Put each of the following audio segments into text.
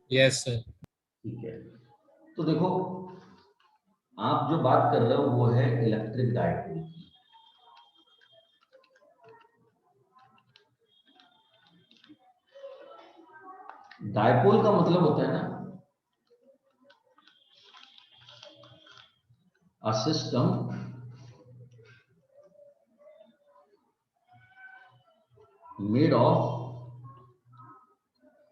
Yes sir. ठीक है, तो देखो आप जो बात कर रहे हो वो है इलेक्ट्रिक डायपोल की। डायपोल का मतलब होता है ना a system made of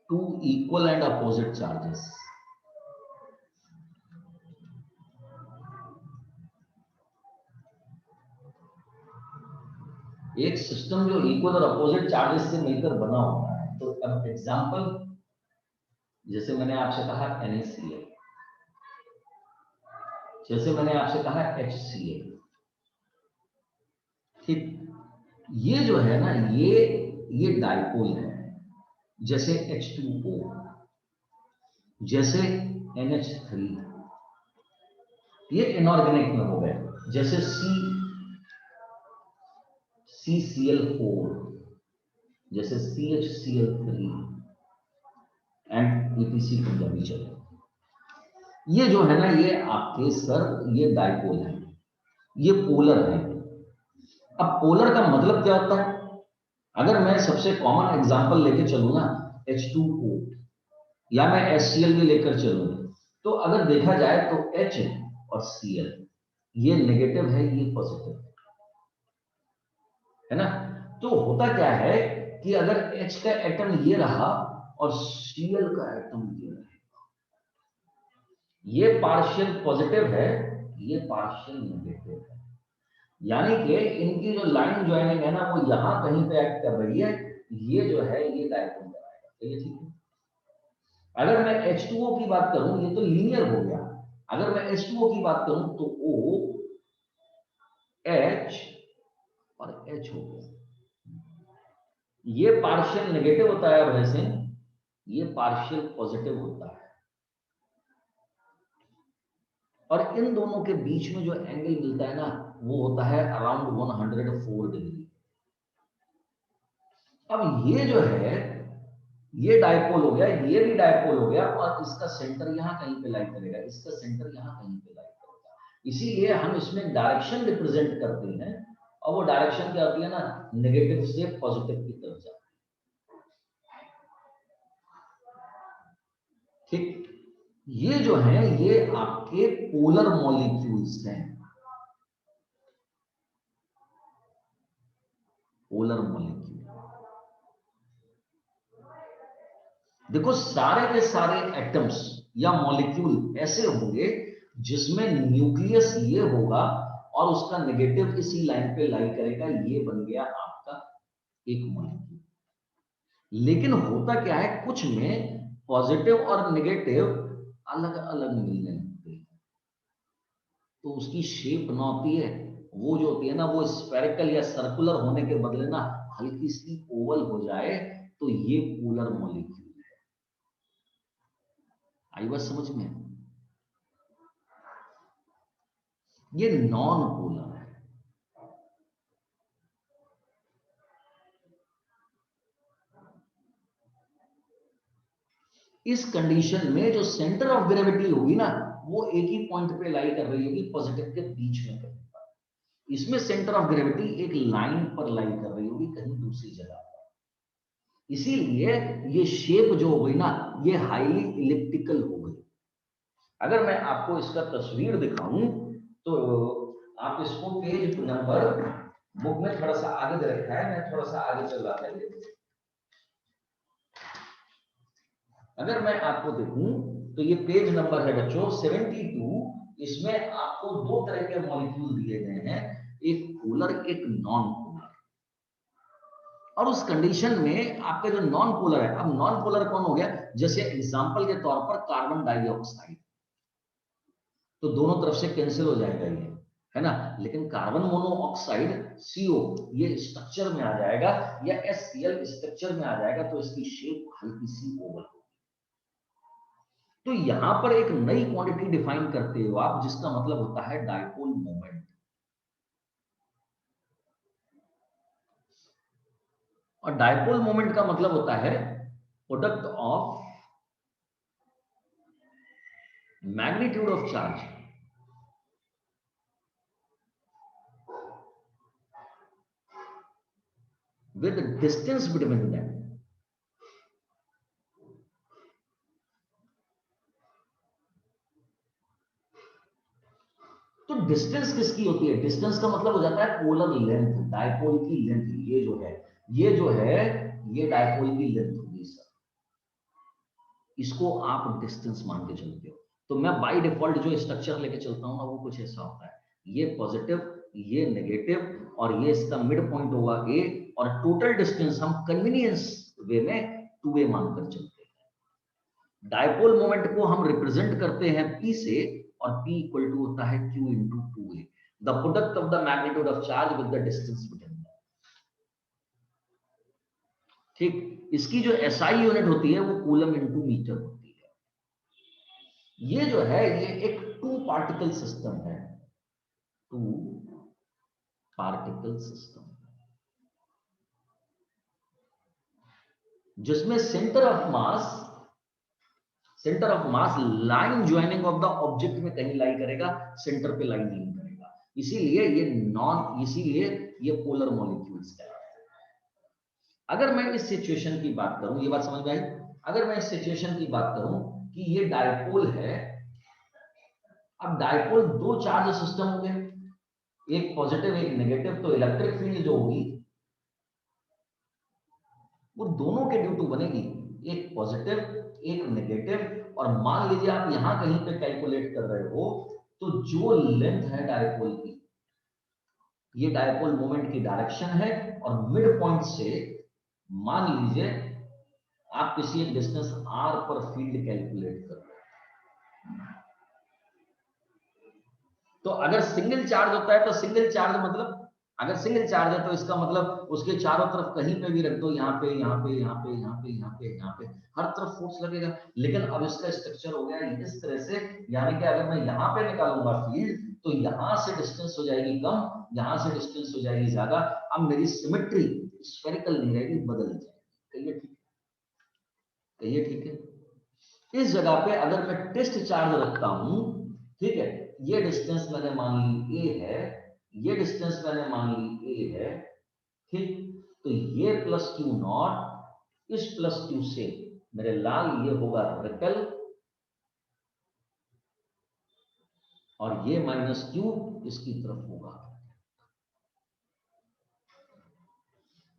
two equal and opposite charges। एक सिस्टम जो इक्वल और अपोजिट चार्जेस से मिलकर बना होता है। तो अब एग्जांपल, जैसे मैंने आपसे कहा NaCl, जैसे मैंने आपसे कहा HCl, ठीक, ये जो है ना ये डाइपोल है। जैसे H2O, जैसे NH3, ये इनऑर्गेनिक में हो गए। जैसे CCl4, जैसे CHCl3 एंड EPC पंजाबी चले। ये जो है ना ये आपके सर ये डाइपोल है, ये पोलर है। अब पोलर का मतलब क्या होता है? अगर मैं सबसे कॉमन एग्जांपल लेके चलूं ना H2O, या मैं HCl भी लेकर चलूं, तो अगर देखा जाए तो H और Cl ये नेगेटिव है, ये पॉजिटिव है ना। तो होता क्या है कि अगर H का एटम ये रहा और Cl का एटम ये रहा, ये पार्शियल पॉजिटिव है, ये पार्शियल नेगेटिव है। यानी कि इनकी जो लाइन ज्वाइनिंग है ना वो यहां कहीं पे एक्ट कर रही है, ये जो है ये डायपोल कराएगा। तो ये ठीक है। अगर मैं H2O की बात करूं, ये तो लीनियर हो गया। अगर मैं H2O की बात करूं तो O H और H हो गया। ये पार्शियल नेगेटिव होता है वजह से, ये पार्शियल पॉजिटिव होता है। और इन दोनों के बीच में जो एंगल मिलता है ना वो होता है अराउंड 104 डिग्री। अब ये जो है ये डायपोल हो गया, ये भी डायपोल हो गया, और इसका सेंटर यहां कहीं पे लाई करेगा, इसका सेंटर यहां कहीं पे लाई करेगा। इसीलिए हम इसमें डायरेक्शन रिप्रेजेंट करते हैं, और वो डायरेक्शन क्या होती है ना, नेगेटिव से पॉजिटिव की तरफ जाती है। ठीक, ये जो है ये आपके पोलर मॉलिक्यूल्स हैं, पोलर मॉलिक्यूल। देखो सारे के सारे एटम्स या मॉलिक्यूल ऐसे होंगे जिसमें न्यूक्लियस ये होगा और उसका नेगेटिव इसी लाइन पे लाई करेगा, ये बन गया आपका एक मॉलिक्यूल। लेकिन होता क्या है, कुछ में पॉजिटिव और नेगेटिव अलग अलग मिलने लगते हैं, तो उसकी शेप ना होती है, वो जो होती है ना वो स्फेरिकल या सर्कुलर होने के बदले ना हल्की सी ओवल हो जाए, तो ये पोलर मॉलिक्यूल। आई बात समझ में? ये नॉन पोलर है। इस कंडीशन में जो सेंटर ऑफ ग्रेविटी होगी ना वो एक ही पॉइंट पे लाई कर रही होगी, पॉजिटिव के बीच में कहीं पर। इसमें सेंटर ऑफ ग्रेविटी एक लाइन पर लाई कर रही होगी कहीं दूसरी जगह पर। इसीलिए ये शेप जो हो गई ना ये हाईली इलिप्टिकल हो गई। अगर मैं आपको इसका तस्वीर दिखाऊं तो आप इसको पेज नंबर, बुक में थोड़ा सा आगे दे रखा है, मैं थोड़ा सा आगे चल रहा था। अगर मैं आपको देखूं तो ये पेज नंबर है बच्चों 72। इसमें आपको दो तरह के मॉलिक्यूल दिए गए हैं, एक पोलर एक नॉन पोलर। और उस कंडीशन में आपका जो नॉन पोलर है, अब नॉन पोलर कौन हो गया, जैसे एग्जांपल के तौर पर कार्बन डाइऑक्साइड, तो दोनों तरफ से कैंसिल हो जाएगा ये, है ना। लेकिन कार्बन मोनोऑक्साइड CO ये स्ट्रक्चर में आ जाएगा, या HCl स्ट्रक्चर में आ जाएगा, तो इसकी शेप हल्की सी ओवल। तो यहां पर एक नई क्वांटिटी डिफाइन करते हो आप, जिसका मतलब होता है डायपोल मोमेंट। और डायपोल मोमेंट का मतलब होता है product of magnitude of charge with the distance between them. तो डिस्टेंस किसकी होती है? डिस्टेंस का मतलब हो जाता है पोलर लेंथ, डायपोल की लेंथ। ये जो है ये डायपोल की लेंथ होगी सर, इसको आप डिस्टेंस मान के चलते हो। तो मैं बाय डिफॉल्ट जो स्ट्रक्चर लेके चलता हूं ना, वो कुछ ऐसा होता है, ये पॉजिटिव, ये नेगेटिव, और ये इसका मिड पॉइंट होगा ए, और टोटल डिस्टेंस हम कन्वीनियंस वे में 2a मानकर चलते हैं। डायपोल मोमेंट को हम रिप्रेजेंट करते हैं P से, और P इक्वल टू होता है Q into 2a, the product of the magnitude of charge with the distance between them. ठीक, इसकी जो SI यूनिट होती है वो कूलम इंटू मीटर होती है। ये जो है ये एक 2 पार्टिकल सिस्टम है, 2 पार्टिकल सिस्टम, जिसमें centre of mass line joining of the object में कहीं लाई करेगा, सेंटर पे लाइन नहीं करेगा, इसीलिए ये पोलर मॉलिक्यूल्स कहलाते हैं। अगर मैं इस सिचुएशन की बात करूं, ये बात समझ में आई? अगर मैं इस सिचुएशन की बात करूं कि ये डायपोल है, अब डायपोल 2 चार्ज सिस्टम हो गए, एक पॉजिटिव एक नेगेटिव, तो इलेक्ट्रिक फील्ड जो होगी वो दोनों के ड्यू टू बनेगी, एक पॉजिटिव एक नेगेटिव। और मान लीजिए आप यहां कहीं पे कैलकुलेट कर रहे हो, तो जो लेंथ है डायपोल की, ये डायपोल मोमेंट की डायरेक्शन है, और मिड पॉइंट से मान लीजिए आप किसी एक डिस्टेंस r पर फील्ड कैलकुलेट कर रहे हो। तो अगर सिंगल चार्ज होता है तो सिंगल चार्ज मतलब, अगर सिंगल चार्ज है तो इसका मतलब उसके चारों तरफ कहीं पे भी रख दो, यहाँ पे यहाँ पे यहाँ पे यहाँ पे यहाँ पे यहाँ पे, हर तरफ फोर्स लगेगा। लेकिन अब इसका स्ट्रक्चर हो गया इस तरह से, यानी कि अगर मैं यहाँ पे निकालूंगा फील्ड, तो यहाँ से डिस्टेंस हो जाएगी कम, यहाँ से डिस्टेंस हो जाएगी ज्यादा। अब मेरी सिमेट्री स्फेरिकल नहीं रहेगी, बदल जाएगी। कहिए ठीक है? कहिए ठीक है? इस जगह पे अगर मैं टेस्ट चार्ज रखता हूं, ठीक है, ये डिस्टेंस मैंने मान ली a है, ये डिस्टेंस मैंने मान ली a है, ठीक, तो ये प्लस क्यू नॉट इस प्लस क्यू से मेरे लाल ये होगा रिपल, और ये माइनस क्यू इसकी तरफ होगा।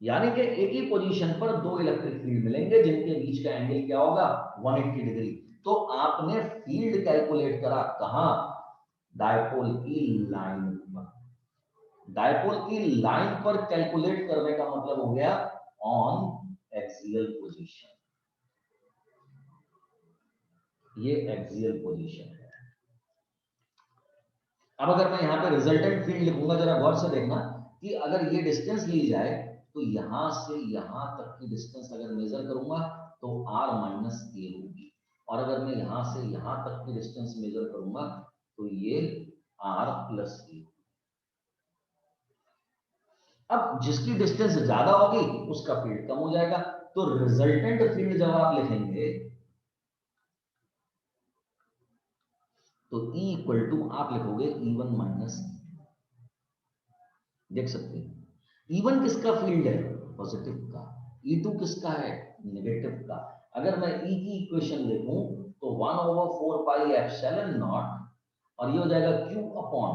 यानी कि एक ही पोजीशन पर 2 इलेक्ट्रिक फील्ड मिलेंगे जिनके बीच का एंगल क्या होगा? 180 डिग्री। तो आपने फील्ड कैलकुलेट करा कहां? डायपोल की लाइन पर। डायपोल की लाइन पर कैलकुलेट करने का मतलब हो गया ऑन एक्सियल पोजीशन। ये एक्सियल पोजीशन है। अब अगर मैं यहां पे रिजल्टेंट फील्ड लिखूंगा, जरा गौर से देखना कि अगर ये डिस्टेंस ली जाए तो यहां से यहां तक की डिस्टेंस अगर मेजर करूंगा तो r माइनस ए होगी, और अगर मैं यहां से यहां तक की डिस्टेंस मेजर करूंगा तो ये r प्लस ए। अब जिसकी डिस्टेंस ज्यादा होगी उसका फील्ड कम हो जाएगा, तो रिजल्टेंट फील्ड जब आप लिखेंगे तो E इक्वल टू आप लिखोगे E1 माइनस, देख सकते हैं E1 किसका फील्ड है? पॉजिटिव का। E2 किसका है? नेगेटिव का। अगर मैं E की इक्वेशन लिखूं तो 1/4 पाई एप्सिलॉन नॉट, और ये हो जाएगा Q अपॉन,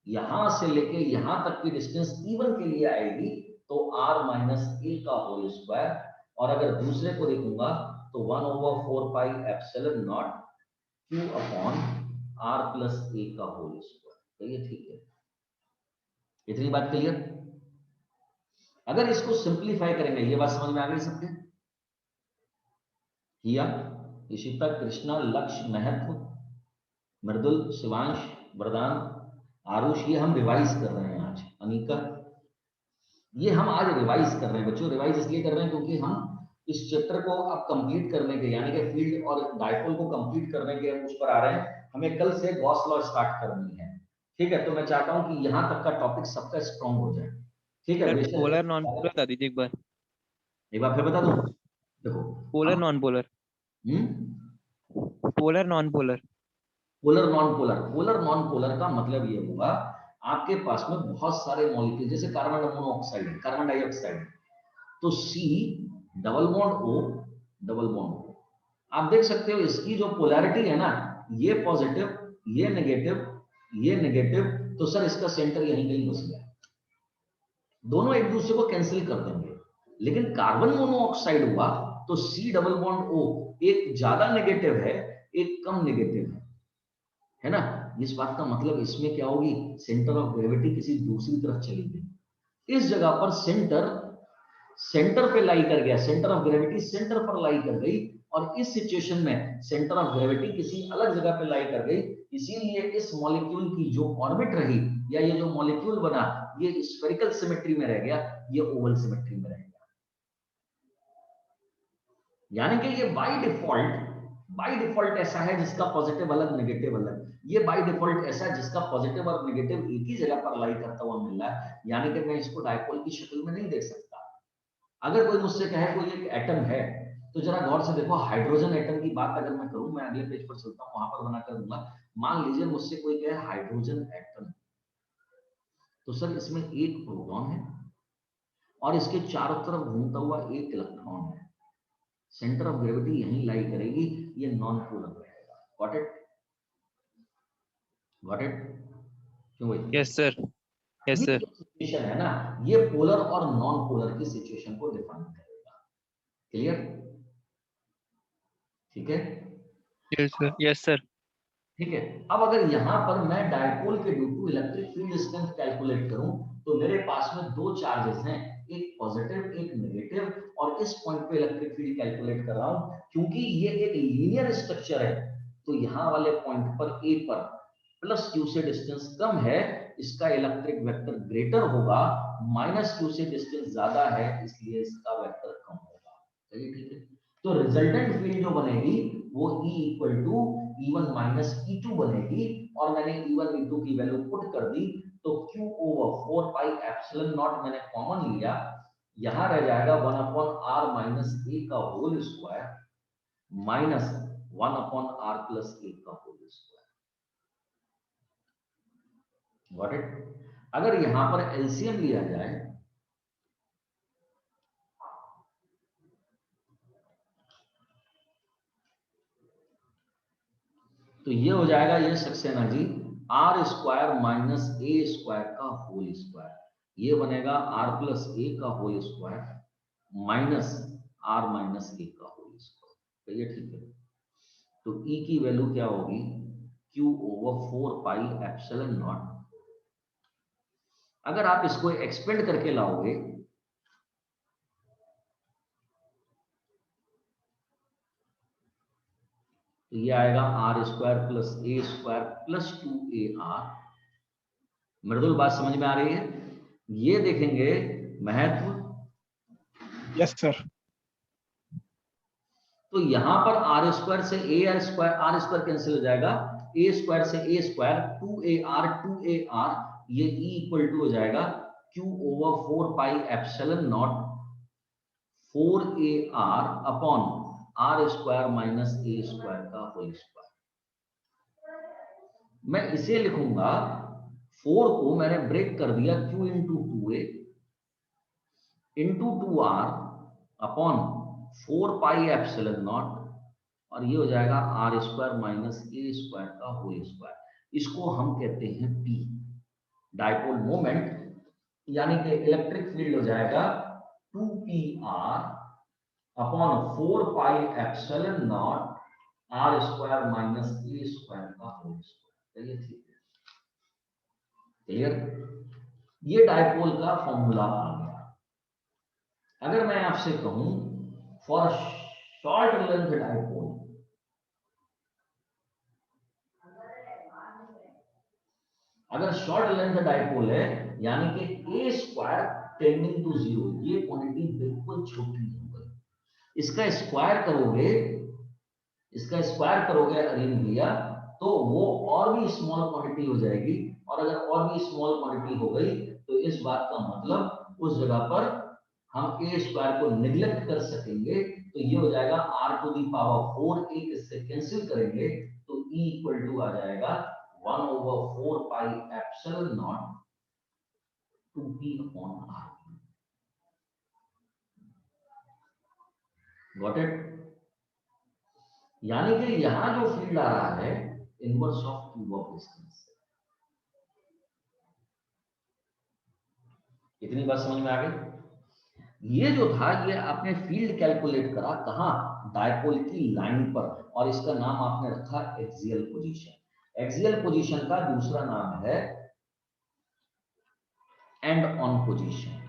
यहां से लेके यहां तक की डिस्टेंस E1 के लिए आएगी तो r माइनस ए का होल स्क्वायर, और अगर दूसरे को देखूंगा तो 1/4 pi epsilon not Q upon r plus A का होल स्क्वायर। तो ये ठीक है, इतनी बात क्लियर? अगर इसको सिंप्लीफाई करेंगे, ये बात समझ में आ गई सबके? किया? इशिता, कृष्णा, लक्ष्य, महत्व, मृदुल, शिवांश, वरदान, आरुष, ये हम रिवाइज कर रहे हैं आज। अनिका, ये हम आज रिवाइज कर रहे हैं बच्चों। रिवाइज इसलिए कर रहे हैं क्योंकि हम इस चैप्टर को अब कंप्लीट करने के, यानी कि फील्ड और डायपोल को कंप्लीट करने के उस पर आ रहे हैं। हमें कल से गॉस लॉ स्टार्ट करनी है, ठीक है? तो मैं चाहता हूं कि यहां तक का टॉपिक सबका स्ट्रॉन्ग हो जाए, ठीक है? सर बेशक पोलर नॉन पोलर बता दीजिए एक बार। एक बार फिर बता दूं, देखो पोलर हम non polar. Hmm polar non polar. Polar non polar, polar non polar का मतलब ये होगा आपके पास में बहुत सारे मॉलिक्यूल, जैसे कार्बन मोनोऑक्साइड, कार्बन डाइऑक्साइड, तो C double bond O, double bond O, आप देख सकते हो इसकी जो पोलैरिटी है ना, ये पॉजिटिव, ये नेगेटिव, ये नेगेटिव, तो सर इसका सेंटर यहीं कहीं घुस गया, दोनों एक दूसरे को कैंसिल कर देंगे। लेकिन कार्बन मोनोऑक्साइड हुआ तो सी डबल बॉन्ड ओ, एक ज्यादा नेगेटिव है, एक कम नेगेटिव है ना। इस बात का मतलब इसमें क्या होगी, सेंटर ऑफ ग्रेविटी किसी दूसरी तरफ चली गई, इस जगह पर सेंटर पे लाई कर गया, सेंटर ऑफ ग्रेविटी सेंटर पर लाई कर गई, और इस सिचुएशन में सेंटर ऑफ ग्रेविटी किसी अलग जगह पे लाई कर गई, इसीलिए इस मॉलिक्यूल की जो ऑर्बिट रही या ये जो मॉलिक्यूल बना, ये स्फेरिकल सिमेट्री में रह गया, ये ओवल सिमेट्री में रह गया। यानी कि ये बाय डिफॉल्ट ऐसा है जिसका पॉजिटिव अलग नेगेटिव अलग, ये बाय डिफॉल्ट ऐसा है जिसका पॉजिटिव और नेगेटिव एक ही जगह पर लाई करता हुआ मिल रहा है। यानी कि मैं इसको डायपोल की शक्ल में नहीं देख सकता। अगर कोई मुझसे कहे कोई एक एटम है, तो जरा गौर से देखो, हाइड्रोजन एटम की बात अगर मैं करूं, मैं अगले पेज पर चलता हूं, वहां पर बना कर दूंगा। मान लीजिए मुझसे कोई कहे हाइड्रोजन एटम, तो सर इसमें एक प्रोटॉन है और इसके चारों तरफ घूमता हुआ एक इलेक्ट्रॉन है, सेंटर ऑफ ग्रेविटी यहीं लाई करेगी, ये नॉन पोलर रहेगा। Got it? Got it? क्यों भाई? यस सर, यस ये सर, जो सिचुएशन है ना, ये पोलर और नॉन पोलर की सिचुएशन को डिफाइन करेगा। क्लियर? ठीक है? Yes sir, yes sir. ठीक है। अब अगर यहां पर मैं डायपोल के due to electric field strength calculate करूं, तो मेरे पास में दो चार्जेस हैं, एक पॉजिटिव एक नेगेटिव, और इस पॉइंट पे इलेक्ट्रिक फील्ड कैलकुलेट कर रहा हूं। क्योंकि ये एक लीनियर स्ट्रक्चर है, तो यहां वाले पॉइंट पर ए पर प्लस क्यू से डिस्टेंस कम है, इसका इलेक्ट्रिक वेक्टर ग्रेटर होगा, माइनस क्यू से डिस्टेंस ज्यादा है, इसलिए इसका वेक्टर कम होगा। चलिए ठीक है। तो रिजल्टेंट फील्ड जो बनेगी वो E equal to E1 minus E2 बनेगी, और मैंने E1 E2 की वैल्यू पुट कर दी, तो Q over 4 pi epsilon nought मैंने कॉमन लिया, यहां रह जाएगा 1 अपॉन r माइनस a का whole square minus 1 upon r plus a का होल स्क्वायर। Got it? अगर यहां पर एलसीएम लिया जाए, तो ये हो जाएगा, ये Saxena ji, R square minus A square का होल स्क्वायर, ये बनेगा आर प्लस ए का whole square minus R minus A का होल स्क्वायर। तो ये ठीक है। तो ई की वैल्यू क्या होगी, Q over 4 pi epsilon nought. अगर आप इसको एक्सपेंड करके लाओगे, तो ये आएगा R square plus A square plus 2ar। Mridul बात समझ में आ रही है? ये देखेंगे महत्व। Yes sir. तो यहां पर आर स्क्वायर से आर स्क्वायर कैंसिल हो जाएगा, ए स्क्वायर से ए स्क्वायर, 2ar, ये E इक्वल टू हो जाएगा Q over 4 pi epsilon nought 4ar upon R square minus A square का होल स्क्वायर। मैं इसे लिखूंगा, 4 को मैंने ब्रेक कर दिया, Q into 2a into 2r upon 4 pi epsilon not, और ये हो जाएगा R square minus A square का होल स्क्वायर। इसको हम कहते हैं P, डायपोल मोमेंट, यानी कि इलेक्ट्रिक फील्ड हो जाएगा 2pr upon 4 pi epsilon nought R square minus A square का होल स्क्वायर। ये ठीक है? क्लियर? ये डायपोल का फॉर्मूला आ गया। अगर मैं आपसे कहूं फॉर शॉर्ट लेंथ डायपोल, अगर शॉर्ट लेंथ डायपोल है, यानी कि ए स्क्वायर टेंडिंग टू 0, ये क्वांटिटी बिल्कुल छोटी हो गई, इसका स्क्वायर करोगे अरविंद भैया, तो वो और भी स्मॉल क्वांटिटी हो जाएगी, और अगर और भी स्मॉल क्वांटिटी हो गई, तो इस बात का मतलब उस जगह पर हम ए स्क्वायर को निग्लेक्ट कर सकेंगे, तो ये हो जाएगा r टू दी पावर 4, एक इससे कैंसिल करेंगे, तो E इक्वल टू आ जाएगा 1/4 pi epsilon nought 2p upon r। Got it? यानी कि यहां जो फील्ड आ रहा है inverse of cube of distance. इतनी बात समझ में आ गई? ये जो था ये आपने फील्ड कैलकुलेट करा कहां? डायपोल की लाइन पर, और इसका नाम आपने रखा एक्सियल पोजीशन। एक्सियल पोजीशन का दूसरा नाम है एंड ऑन पोजीशन।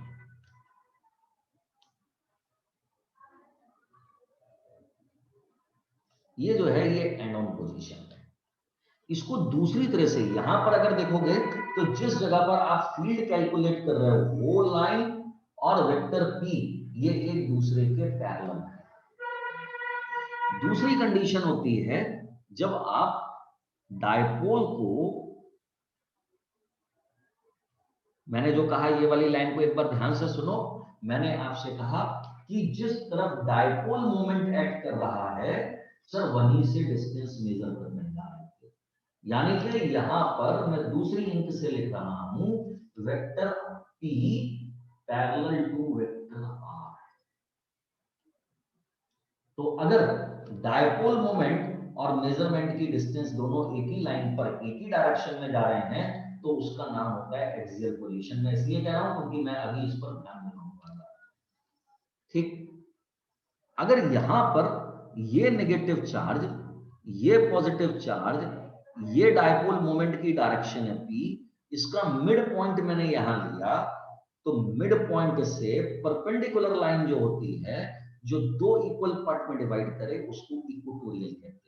ये जो है ये एंड ऑन पोजीशन है। इसको दूसरी तरह से यहां पर अगर देखोगे तो जिस जगह पर आप फील्ड कैलकुलेट कर रहे हो वो लाइन और वेक्टर P ये एक दूसरे के पैरेलल है। दूसरी कंडीशन होती है जब आप डायपोल को, मैंने जो कहा ये वाली लाइन को एक बार ध्यान से सुनो, मैंने आपसे कहा कि जिस तरफ डायपोल मोमेंट एक्ट कर रहा है सर वहीं से डिस्टेंस मेजर करने जा रहे हैं। यानी कि यहां पर मैं दूसरी इंक से लिख रहा हूं vector P parallel to vector R। तो अगर डायपोल मोमेंट और मेजरमेंट की डिस्टेंस दोनों एक ही लाइन पर एक ही डायरेक्शन में जा रहे हैं तो उसका नाम होता है एक्सियल पोजीशन। मैं इसलिए कह रहा हूं क्योंकि मैं अभी इस पर ध्यान देना होगा। ठीक, अगर यहां पर ये नेगेटिव चार्ज, ये पॉजिटिव चार्ज, ये डायपोल मोमेंट की डायरेक्शन है P, इसका मिड पॉइंट मैंने यहां लिया, तो मिड पॉइंट से परपेंडिकुलर लाइन जो होती है जो दो इक्वल पार्ट में डिवाइड करे उसको इक्वेटोरियल कहते हैं।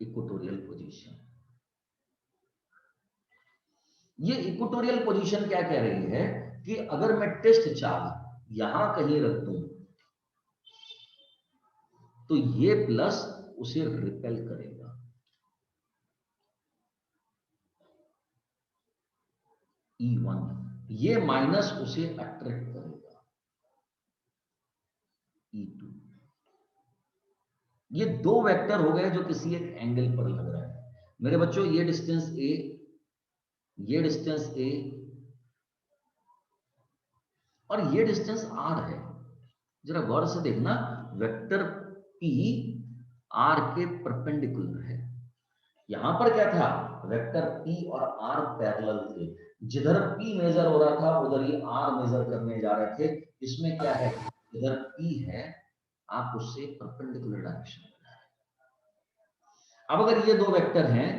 Equatorial position. ये इक्वेटोरियल पोजीशन क्या कह रही है कि अगर मैं टेस्ट चार्ज यहां कहीं रख दूं तो ये प्लस उसे रिपेल करेगा, E1, ये माइनस उसे अट्रैक्ट करेगा, E2। ये दो वेक्टर हो गए जो किसी एक एंगल पर लग रहा है। मेरे बच्चों ये डिस्टेंस A, ये डिस्टेंस A और ये डिस्टेंस R है। जरा गौर से देखना, वेक्टर P R के परपेंडिकुलर है। यहां पर क्या था, वेक्टर P और R पैरेलल थे। जिधर P मेजर हो रहा था उधर ही R मेजर करने जा रहे थे। इसमें क्या है, इधर P है, आप उससे परपेंडिकुलर डायरेक्शन में जा रहे हैं। अब अगर ये दो वेक्टर हैं,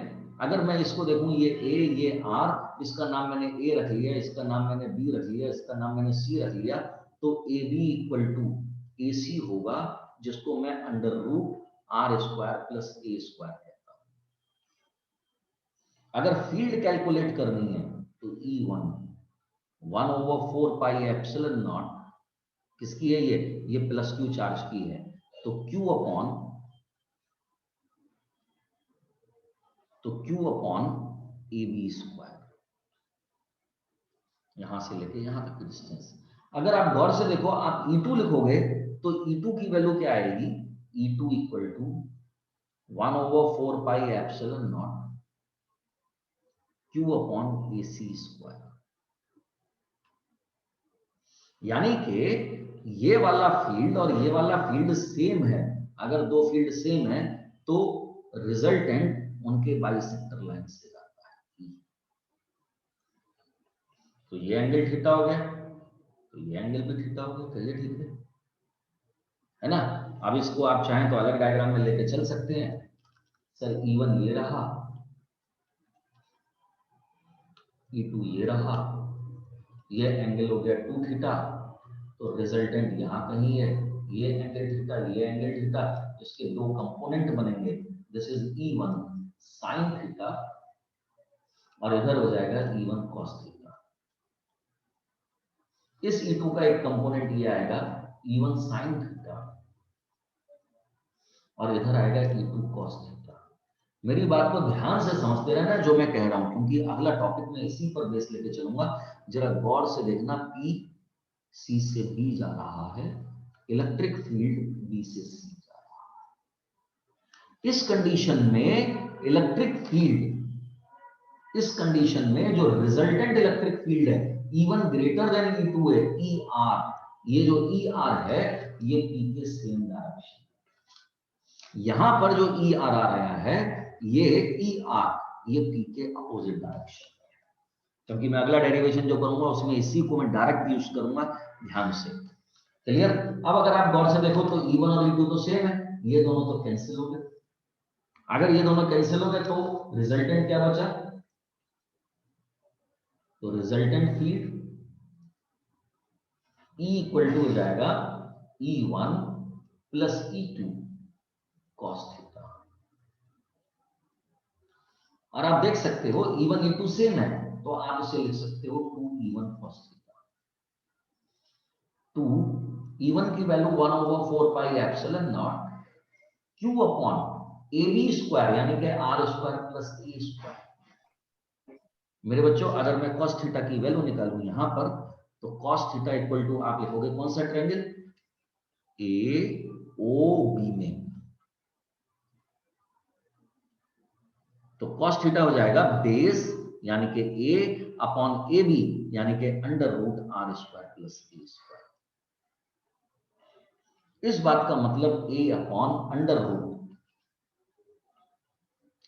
अगर मैं इसको देखूं ये A ये R, इसका नाम मैंने A रख लिया, इसका नाम मैंने B रख लिया, इसका नाम मैंने C रख लिया, तो AB इक्वल टू AC होगा, जिसको मैं under root R square plus A square कहता हूं। अगर फील्ड कैलकुलेट करनी है तो E1 1/4 पाई एप्सिलॉन नॉट किसकी है, ये प्लस Q चार्ज की है, तो Q अपॉन AB स्क्वायर, यहां से लेके यहां तक की डिस्टेंस। अगर आप गौर से देखो, आप E2 लिखोगे तो E2 की वैल्यू क्या आएगी, E2 equal to 1/4 pi epsilon not Q upon AC square. यानी कि ये वाला फील्ड और ये वाला फील्ड सेम है। अगर दो फील्ड सेम है तो रिजल्टेंट उनके बाइसेक्टर लाइन से जाता है। तो ये एंगल थीटा हो गया, तो ये एंगल भी थीटा हो गया, चलिए ठीक है ना। अब इसको आप चाहें तो अलग डायग्राम में लेके चल सकते हैं। सर E1 ये रहा, E2 ये रहा, ये एंगल हो गया 2 थीटा, तो रिजल्टेंट यहां कहीं है, ये एंगल थीटा, ये एंगल थीटा, इसके दो कंपोनेंट बनेंगे, this is E1 sin theta और इधर हो जाएगा E1 cos थीटा। इस E2 का एक कंपोनेंट ये आएगा E1 sin थीटा और इधर आएगा E2 cos थीटा। मेरी बात को ध्यान से समझते रहना जो मैं कह रहा हूं, क्योंकि अगला टॉपिक में इसी पर बेस लेके चलूंगा। जरा गौर से देखना, P C से B जा रहा है, इलेक्ट्रिक फील्ड B से C जा रहा इस कंडीशन में इलेक्ट्रिक फील्ड, इस कंडीशन में जो रिजल्टेंट इलेक्ट्रिक फील्ड है E1 ग्रेटर देन E2 है, ER, ये जो ER है ये P के सेम डायरेक्शन। यहां पर जो ER आ रहा है ये ER, ये P के अपोजिट डायरेक्शन। क्योंकि मैं अगला डेरिवेशन जो करूंगा उसमें इसी को मैं डायरेक्ट यूज करूंगा, ध्यान से। क्लियर? अब अगर आप गौर से देखो तो E1 और E2 तो सेम है, ये दोनों तो कैंसिल हो गए। अगर ये दोनों कैंसिल हो गए तो रिजल्टेंट क्या बचा? तो resultant field E equal to हो जाएगा E1 plus E2 cos theta. और आप देख सकते हो E1 E2 सेम है, तो आप इसे लिख सकते हो 2E1 cos थीटा। 2 E1 की value 1/4 pi epsilon not Q upon AB square यानी कि R square plus A square. मेरे बच्चों अगर मैं cos थीटा की वैल्यू निकालूं यहां पर, तो cos थीटा इक्वल टू आप लिखोगे कौन सा ट्रायंगल? AOB में, तो cos थीटा हो जाएगा बेस यानी कि A अपॉन AB यानी कि under root R square plus A square. इस बात का मतलब A upon under root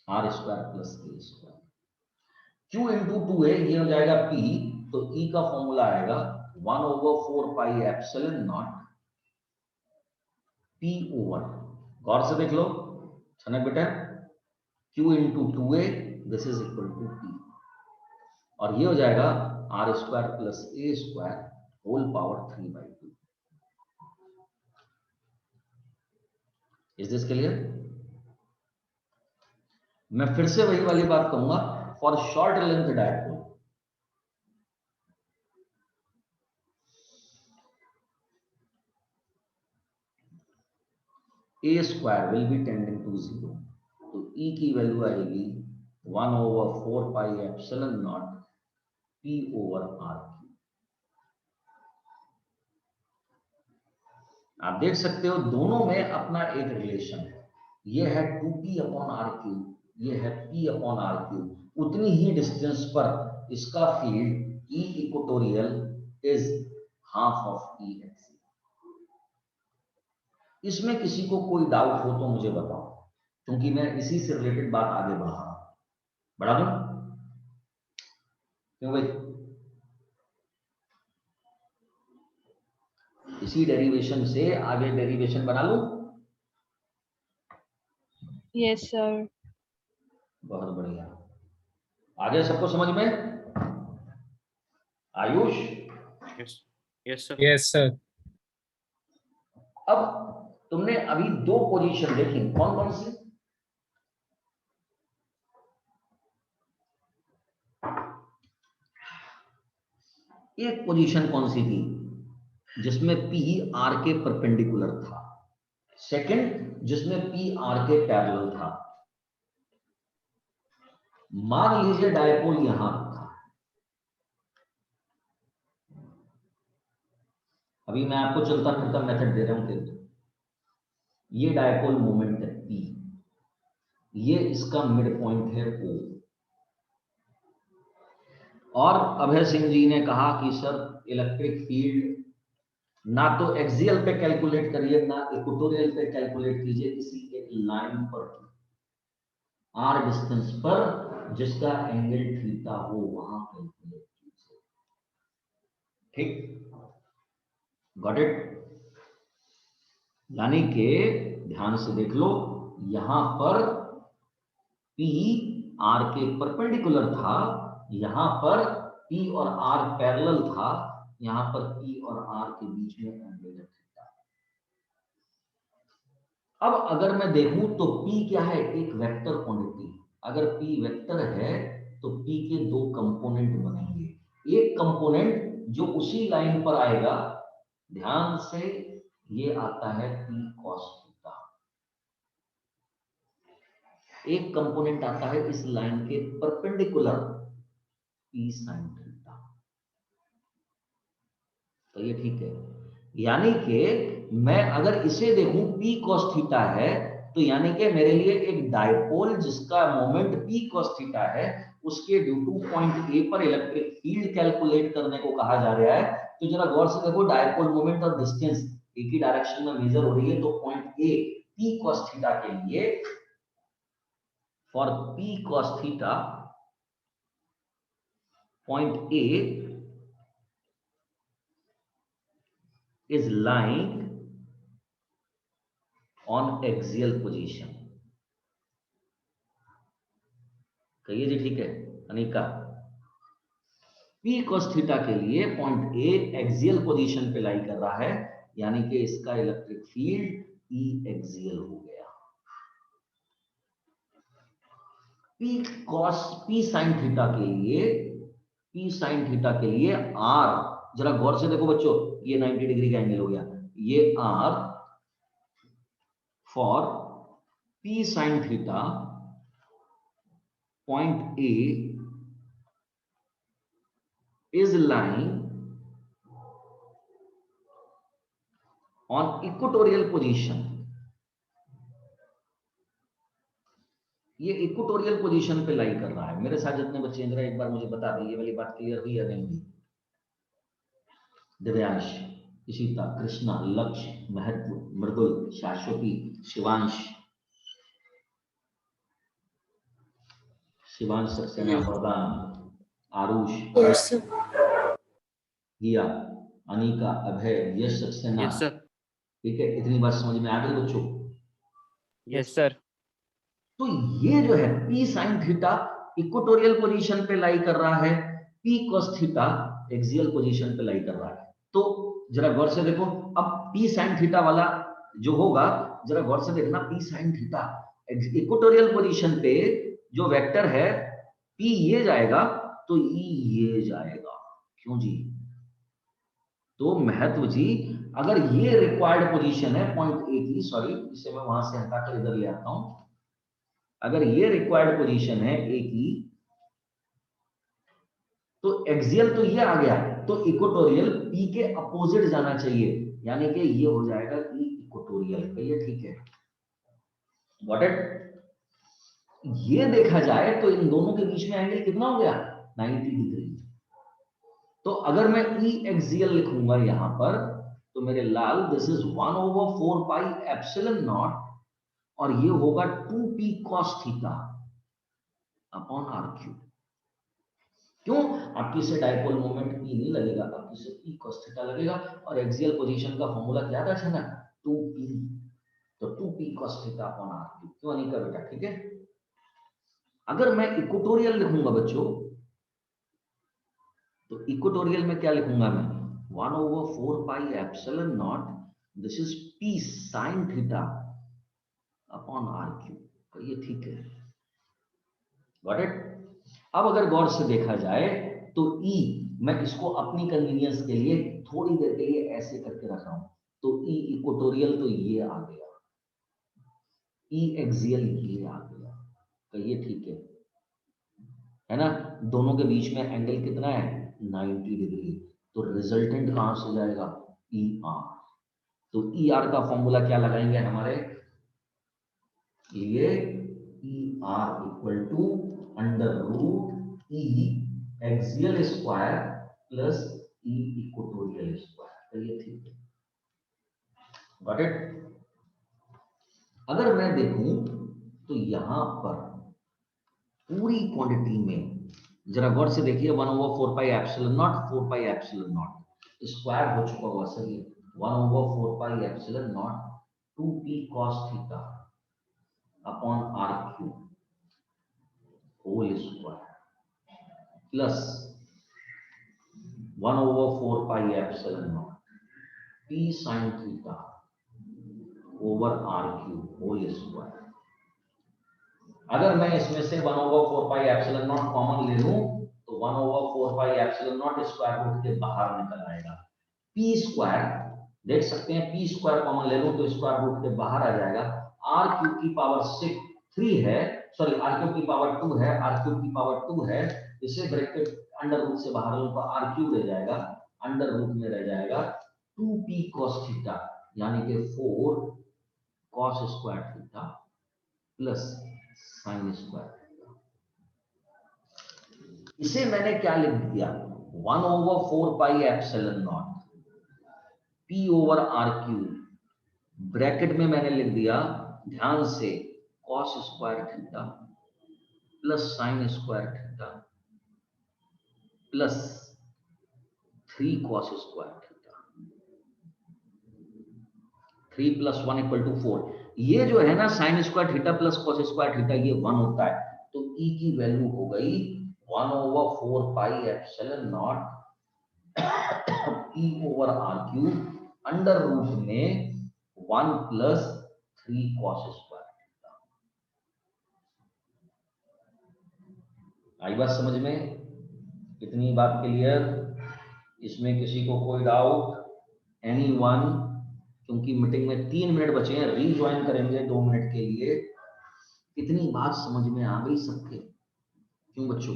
R square plus A square. Q into 2 है, ये हो जाएगा P, तो E का फॉर्मूला आएगा 1/4 pi epsilon not P over, गौर से देख लो छनक बेटा, Q into 2A this is equal to P, और ये हो जाएगा R square plus A square whole power 3/2। Is this clear? मैं फिर से वही वाली बात कहूंगा, for short length dipole A square will be tending to 0, तो E की वैल्यू आएगी 1/4 pi epsilon not P over R। आप देख सकते हो दोनों में अपना एक रिलेशन है, ये है 2P अपॉन R क्यूब, ये है P अपॉन R क्यूब। उतनी ही डिस्टेंस पर इसका field E equatorial is half of E axis. इसमें किसी को कोई डाउट हो तो मुझे बताओ, क्योंकि मैं इसी से रिलेटेड बात आगे बढ़ा रहा हूं। बढ़ा दूं? क्यों भाई? इसी डेरिवेशन से आगे डेरिवेशन बना लूं? Yes sir. बहुत बढ़िया, आगे सबको समझ में? Ayush? Yes. Yes, sir. Yes, sir. अब तुमने अभी दो पोजीशन देखी, कौन कौन सी? एक पोजीशन कौन सी थी जिसमें P R के परपेंडिकुलर था, सेकंड जिसमें P R के पैरेलल था। मान लीजिए डायपोल यहां था, अभी मैं आपको चलता फिरता मेथड दे रहा हूं। ये डायपोल मोमेंट है P, ये इसका मिड पॉइंट है O, और अभय सिंह जी ने कहा कि सर इलेक्ट्रिक फील्ड ना तो एक्सियल पे कैलकुलेट करिए ना इक्वेटोरियल पे कैलकुलेट कीजिए, किसी एक लाइन पर R डिस्टेंस पर जिसका एंगल थीटा हो वहां कैलकुलेट कीजिए। ठीक, गॉट इट? यानी कि ध्यान से देख लो, यहां पर P R के परपेंडिकुलर था, यहां पर P और R पैरेलल था, यहां पर P और R के बीच में एंगल थीटा। अब अगर मैं देखूं तो P क्या है? एक वेक्टर क्वांटिटी। अगर P वेक्टर है तो P के दो कंपोनेंट बनेंगे, एक कंपोनेंट जो उसी लाइन पर आएगा, ध्यान से, ये आता है P cos थीटा, एक कंपोनेंट आता है इस लाइन के परपेंडिकुलर P sin थीटा। तो ये ठीक है, यानी कि मैं अगर इसे देखूं P cos थीटा है तो यानी कि मेरे लिए एक डायपोल जिसका मोमेंट p cos थीटा है, उसके ड्यू टू पॉइंट ए पर इलेक्ट्रिक फील्ड कैलकुलेट करने को कहा जा रहा है। तो जरा गौर से देखो, डायपोल मोमेंट और डिस्टेंस एक ही डायरेक्शन में मेजर हो रही है, तो point A p cos theta के लिए, for p cos theta point A is lying on axial position। कहिए जी, ठीक है अनिका। P cos थीटा के लिए पॉइंट ए एक्सियल पोजीशन पे लाई कर रहा है, यानी कि इसका इलेक्ट्रिक फील्ड E एक्सियल हो गया। P sin थीटा के लिए, P sin थीटा के लिए R, जरा गौर से देखो बच्चों, ये 90 डिग्री का एंगल हो गया, ये R for P sin theta point A is lying on equatorial position। ये इक्वेटोरियल पोजीशन पे लाई कर रहा है। मेरे साथ जितने बच्चे जरा एक बार मुझे बता दें, ये वाली बात क्लियर हुई या नहीं हुई? दिव्यांश, इशिता, कृष्णा, लक्ष्य, महत्व, मृदुल, शाश्वती, शिवांश, सक्सेना, वरदान, आरुष, हिया, अनिका, अभय, यश सक्सेना। Yes sir. ठीक है, इतनी बात समझ में आ गई बच्चों? Yes sir. तो ये जो है P sin theta equatorial position पे लाई कर रहा है, P cos theta axial position पे लाई कर रहा है। तो जरा गौर से देखो, अब P sin थीटा वाला जो होगा, जरा गौर से देखना, P sin theta equatorial position पे जो वेक्टर है P ये जाएगा तो E ये जाएगा। क्यों जी? तो महत्व जी, अगर ये रिक्वायर्ड पोजीशन है पॉइंट ए की, सॉरी इसे मैं वहां से हटाकर इधर ले आता हूं, अगर ये रिक्वायर्ड पोजीशन है ए की, तो एक्सियल तो ये आ गया, तो इक्वेटोरियल पी के अपोजिट जाना चाहिए, यानी कि ये हो जाएगा ई इक्वेटोरियल। ये ठीक है, गॉट इट? ये देखा जाए तो इन दोनों के बीच में एंगल कितना हो गया? 90 डिग्री। तो अगर मैं ई एक्सियल लिखूंगा यहां पर, तो मेरे लाल, this is 1/4 pi epsilon not, और ये होगा 2p cos theta upon R cube. क्यों? आपकी से डायपोल मोमेंट p नहीं लगेगा, आपकी से p cos थीटा लगेगा, और एक्सियल पोजीशन का फॉर्मूला क्या था ना, 2p, तो 2p cos theta upon R cube. क्यों नहीं का बेटा? ठीक है। अगर मैं इक्वेटोरियल लिखूंगा बच्चों, तो इक्वेटोरियल में क्या लिखूंगा मैं? 1/4 pi epsilon nought, this is p sin theta upon R cube. ये ठीक है, गॉट इट? अब अगर गौर से देखा जाए तो E, मैं इसको अपनी कन्वीनियंस के लिए थोड़ी देर के लिए ऐसे करके रख रहा हूं, तो E इक्वेटोरियल तो ये आ गया, E एक्सियल ये आ गया। तो ये ठीक है ना? दोनों के बीच में एंगल कितना है? 90 डिग्री। तो रिजल्टेंट कहां से जाएगा? ER। तो ER का फॉर्मूला क्या लगाएंगे हमारे लिए? ER equal to under root E axial square plus E equatorial square. तो ये ठीक है, गॉट इट? अगर मैं देखूं तो यहां पर पूरी क्वांटिटी में जरा गौर से देखिए, 1/4 pi epsilon nought, 4 pi epsilon nought square हो चुका हुआ सर, ये 1/4 pi epsilon nought 2p cos theta upon R cube whole square plus 1/4 pi epsilon not p sin theta over R cube whole square. अगर मैं इसमें से 1/4 pi epsilon not common ले लूं, तो 1/4 pi epsilon nought square root के बाहर निकल आएगा। p स्क्वायर देख सकते हैं, p स्क्वायर कॉमन ले लूं तो स्क्वायर रूट के बाहर आ जाएगा। r क्यूब की पावर 3 है, सॉरी r क्यूब की पावर 2 है, r क्यूब की पावर 2 है, इसे ब्रैकेट अंडर रूट से बाहर लूं तो r क्यूब रह जाएगा, अंडर रूट में रह जाएगा 2p cos थीटा, यानी कि 4 cos square theta plus sine square theta. इसे मैंने क्या लिख दिया, 1/4πε0 P over R cube bracket में मैंने लिख दिया ध्यान से cos square theta plus sine square theta plus 3 cos square theta. 3 + 1 = 4। ये जो है ना sine square theta plus cos square theta ये 1 होता है, तो ई की वैल्यू हो गई 1/4πε0 P over R cube under root में 1 + 3 कॉस स्क्वायर थीटा। आई बात समझ में? इतनी बात क्लियर? इसमें किसी को कोई डाउट? एनीवन? क्योंकि मीटिंग में 3 मिनट बचे हैं, रीज्वाइन करेंगे 2 मिनट के लिए। इतनी बात समझ में आ गई सबके? क्यों बच्चों?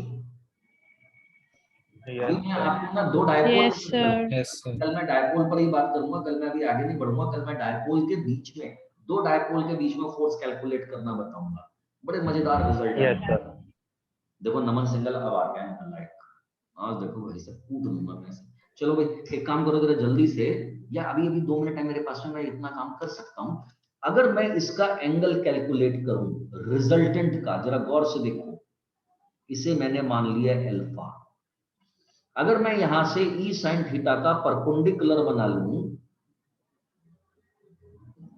अभी मैं आपको ना 2 डायपोल Yes, sir. कल मैं डायपोल पर ही बात करूंगा, कल मैं अभी आगे नहीं बढ़ूंगा। कल मैं डायपोल के बीच में 2 डायपोल के बीच में फोर्स कैलकुलेट करना बताऊंगा, बड़े मजेदार रिजल्ट है। Yes sir. देखो नमन सिंगल अब आ गया है लाइक, आज देखो भाई सब कूद लूंगा मैं से। चलो भाई एक काम करो जरा जल्दी से, या अभी 2 मिनट है मेरे पास में, मैं इतना काम कर सकता हूं। अगर मैं इसका एंगल कैलकुलेट करूं रिजल्टेंट का, जरा गौर से देखो, इसे मैंने मान लिया अल्फा। अगर मैं यहां से ई साइन थीटा का परपेंडिकुलर बना लूं,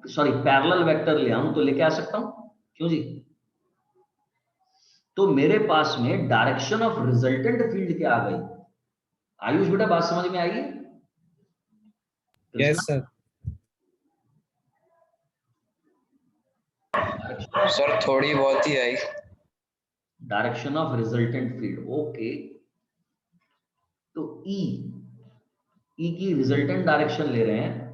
सॉरी पैरेलल वेक्टर ले आऊं, तो लेके आ सकता हूं। क्यों जी? तो मेरे पास में डायरेक्शन ऑफ रिजल्टेंट फील्ड क्या आ गई? आयुष बेटा बात समझ में आई? Yes sir. सर थोड़ी बहुत ही आई। Direction of resultant field, okay. तो ई की रिजल्टेंट डायरेक्शन ले रहे हैं।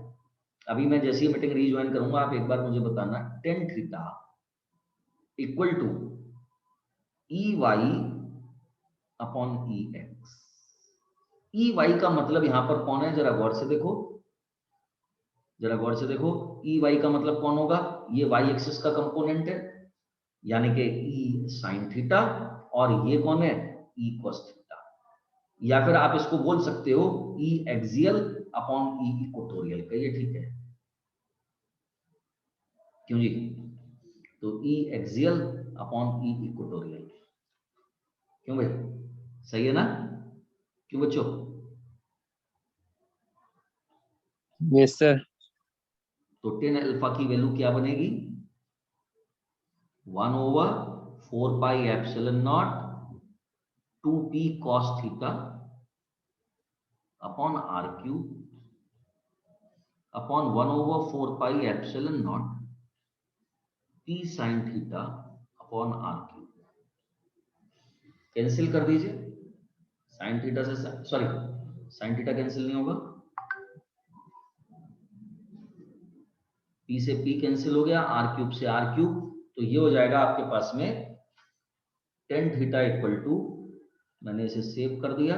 अभी मैं जैसे ही मीटिंग रीज्वाइन करूंगा, आप एक बार मुझे बताना, tan theta equal to E Y upon E X. E Y का मतलब यहां पर कौन है? जरा गौर से देखो, जरा गौर से देखो। ई वाई का मतलब कौन होगा? ये वाई एक्सिस का कंपोनेंट है, यानी कि ई साइन थीटा, और ये कौन है? E cos theta. या फिर आप इसको बोल सकते हो E axial upon E equatorial, कहिए ठीक है? क्यों जी? तो E axial upon E equatorial, क्यों भाई? सही है ना? क्यों बच्चों? Yes sir. तो tan अल्फा की वैल्यू क्या बनेगी? 1/4πε0 2p cos theta upon r cube upon 1/4πε0 p sin theta upon r cube. Cancel कर दीजिए, sin थीटा से सॉरी sin थीटा कैंसिल नहीं होगा, p से p कैंसिल हो गया, r क्यूब से r क्यूब, तो ये हो जाएगा आपके पास में tan थीटा इक्वल टू, मैंने इसे सेव कर दिया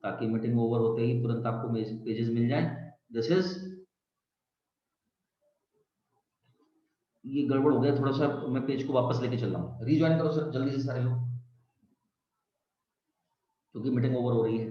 ताकि मीटिंग ओवर होते ही तुरंत आपको पेजेस मिल जाएं। दिस इज, ये गड़बड़ हो गया थोड़ा सा, मैं पेज को वापस लेके चल रहा हूं। रीज्वाइन करो सर जल्दी से सारे लोग, क्योंकि मीटिंग ओवर हो रही है।